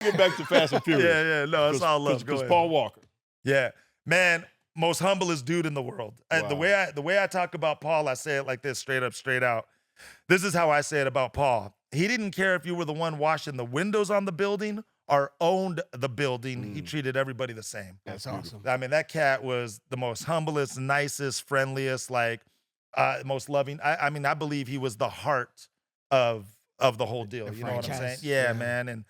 Get back to Fast and Furious. Yeah, no, it's all love. Because Paul Walker. Yeah, man, most humblest dude in the world. Wow. The way I talk about Paul, I say it like this, straight up, straight out. This is how I say it about Paul. He didn't care if you were the one washing the windows on the building or owned the building. He treated everybody the same. That's awesome. I mean, that cat was the most humblest, nicest, friendliest, like most loving. I mean, I believe he was the heart of the whole deal. You know what I'm saying? Yeah, man.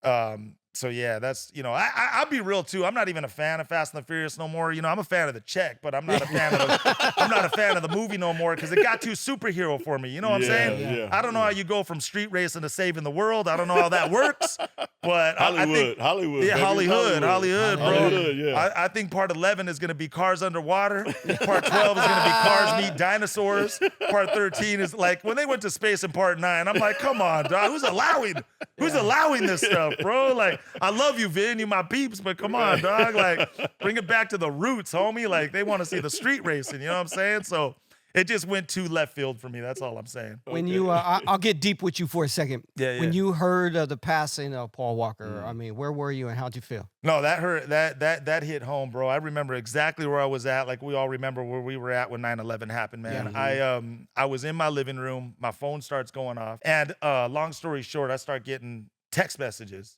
And so yeah, that's, you know, I'll be real too. I'm not even a fan of Fast and the Furious no more. You know, I'm a fan of the check, but I'm not a fan of the movie no more because it got too superhero for me. You know what I'm saying? Yeah, I don't know how you go from street racing to saving the world. I don't know how that works. But Hollywood, I think, Hollywood. Yeah, Hollywood, bro. Hollywood, yeah. I think part 11 is going to be cars underwater. Part 12 is going to be cars meet dinosaurs. Part 13 is like when they went to space in part 9. I'm like, come on, dog. Who's allowing this stuff, bro? Like, I love you, Vin. You my peeps, but come on, dog. Like, bring it back to the roots, homie. Like, they want to see the street racing. You know what I'm saying? So it just went too left field for me. That's all I'm saying. When you, I'll get deep with you for a second. Yeah. When you heard of the passing of Paul Walker, I mean, where were you and how'd you feel? No, that hurt. That hit home, bro. I remember exactly where I was at. Like we all remember where we were at when 9/11 happened, man. Yeah. I was in my living room. My phone starts going off, and long story short, I start getting text messages,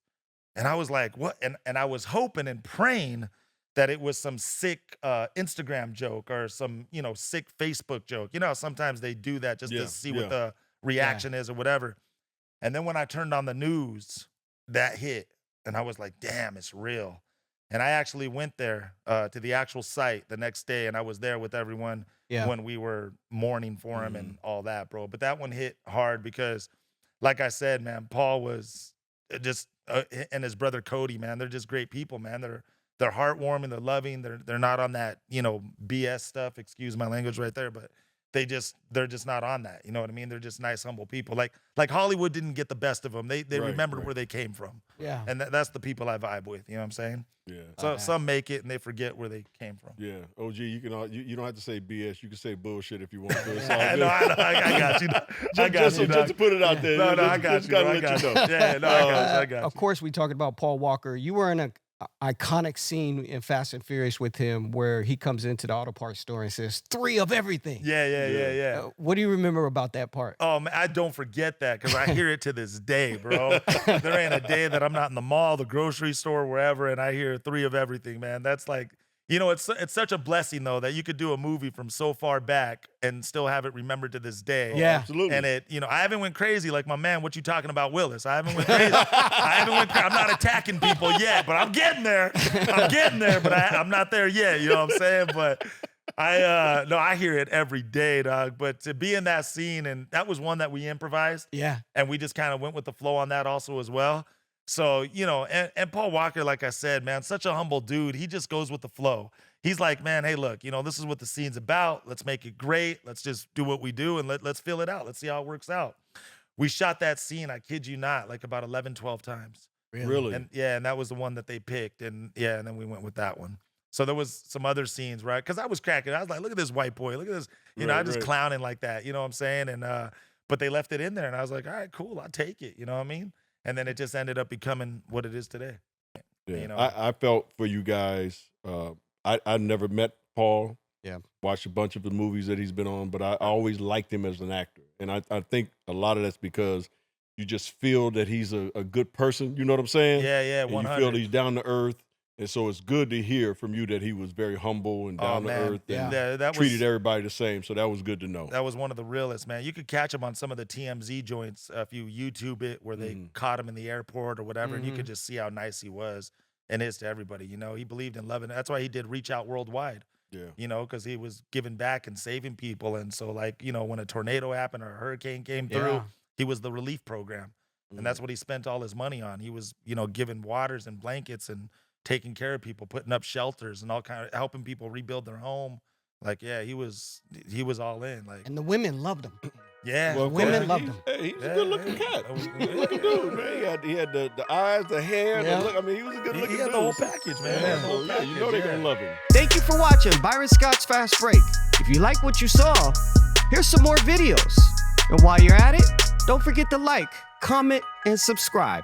and I was like, what? And I was hoping and praying that it was some sick Instagram joke or some, you know, sick Facebook joke. You know how sometimes they do that just to see what the reaction is or whatever. And then when I turned on the news, that hit. And I was like, damn, it's real. And I actually went there to the actual site the next day, and I was there with everyone when we were mourning for him and all that, bro. But that one hit hard because, like I said, man, Paul was just, and his brother Cody, man, they're just great people, man. They're heartwarming, they're loving, they're not on that, you know, BS stuff, excuse my language right there, but they're just not on that. You know what I mean? They're just nice, humble people. Like Hollywood didn't get the best of them. They remembered where they came from. Yeah. And that's the people I vibe with. You know what I'm saying? Yeah. So some make it and they forget where they came from. Yeah. OG, you don't have to say BS. You can say bullshit if you want to. I know. I got you. Just to put it out there. No, I got you. I got you. Yeah, no, I got you. Of course, we talked about Paul Walker. You were in an iconic scene in Fast and Furious with him where he comes into the auto parts store and says 3 of everything. Yeah. What do you remember about that part? Oh, man, I don't forget that because I hear it to this day, bro. There ain't a day that I'm not in the mall, the grocery store, wherever, and I hear 3 of everything, man. That's like, you know, it's such a blessing, though, that you could do a movie from so far back and still have it remembered to this day. Yeah. Absolutely. And it, you know, I haven't went crazy like my man, what you talking about, Willis? I haven't went crazy. I'm not attacking people yet, but I'm getting there. But I'm not there yet, you know what I'm saying? But I hear it every day, dog. But to be in that scene, and that was one that we improvised. Yeah. And we just kind of went with the flow on that also as well. So, you know, and Paul Walker, like I said, man, such a humble dude. He just goes with the flow. He's like, man, hey, look, you know, this is what the scene's about. Let's make it great. Let's just do what we do and let's fill it out. Let's see how it works out. We shot that scene, I kid you not, like about 11, 12 times. Really? And and that was the one that they picked. And then we went with that one. So there was some other scenes, right? Because I was cracking. I was like, look at this white boy. Look at this. You know, I just clowning like that. You know what I'm saying? And but they left it in there. And I was like, all right, cool. I'll take it. You know what I mean? And then it just ended up becoming what it is today. Yeah, you know? I felt for you guys. I never met Paul. Yeah. Watched a bunch of the movies that he's been on, but I always liked him as an actor. And I think a lot of that's because you just feel that he's a good person. You know what I'm saying? Yeah, 100. 100. And you feel he's down to earth. And so it's good to hear from you that he was very humble and down to earth and that treated everybody the same. So that was good to know. That was one of the realest, man. You could catch him on some of the TMZ joints if you YouTube it, where they caught him in the airport or whatever, and you could just see how nice he was and is to everybody. You know, he believed in loving. That's why he did Reach Out Worldwide. Yeah. You know, because he was giving back and saving people. And so, like, you know, when a tornado happened or a hurricane came through, he was the relief program. And that's what he spent all his money on. He was, you know, giving waters and blankets and taking care of people, putting up shelters and all kind of helping people rebuild their home. Like, yeah, he was all in. Like, and the women loved him. Yeah, well, women loved him. Hey, he's a good-looking cat. Good-looking dude, man. He had the eyes, the hair, the look. I mean, he was a good-looking dude. He had the whole package, man. You know they're gonna love him. Thank you for watching Byron Scott's Fast Break. If you like what you saw, here's some more videos. And while you're at it, don't forget to like, comment, and subscribe.